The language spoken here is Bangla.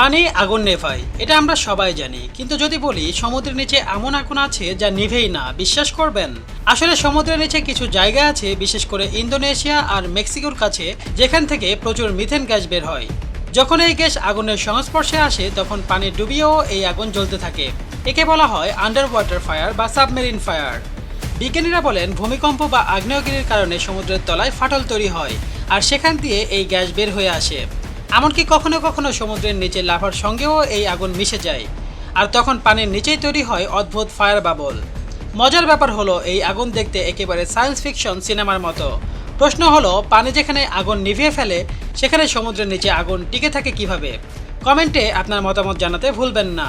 পানি আগুন নেভায়, এটা আমরা সবাই জানি। কিন্তু যদি বলি সমুদ্রের নিচে এমন আগুন আছে যা নিভেই না, বিশ্বাস করবেন? আসলে সমুদ্রের নিচে কিছু জায়গা আছে, বিশেষ করে ইন্দোনেশিয়া আর মেক্সিকোর কাছে, যেখান থেকে প্রচুর মিথেন গ্যাস বের হয়। যখন এই গ্যাস আগুনের সংস্পর্শে আসে তখন পানি ডুবিয়েও এই আগুন জ্বলতে থাকে। একে বলা হয় আন্ডার ওয়াটার ফায়ার বা সাবমেরিন ফায়ার। বিজ্ঞানীরা বলেন ভূমিকম্প বা আগ্নেয়গিরির কারণে সমুদ্রের তলায় ফাটল তৈরি হয়, আর সেখান দিয়ে এই গ্যাস বের হয়ে আসে। এমনকি কখনো কখনো সমুদ্রের নিচে লাভার সঙ্গেও এই আগুন মিশে যায়, আর তখন পানির নিচেই তৈরি হয় অদ্ভুত ফায়ার বাবল। মজার ব্যাপার হলো এই আগুন দেখতে একেবারে সায়েন্স ফিকশন সিনেমার মতো। প্রশ্ন হলো, পানি যেখানে আগুন নিভিয়ে ফেলে সেখানে সমুদ্রের নিচে আগুন টিকে থাকে কিভাবে? কমেন্টে আপনার মতামত জানাতে ভুলবেন না।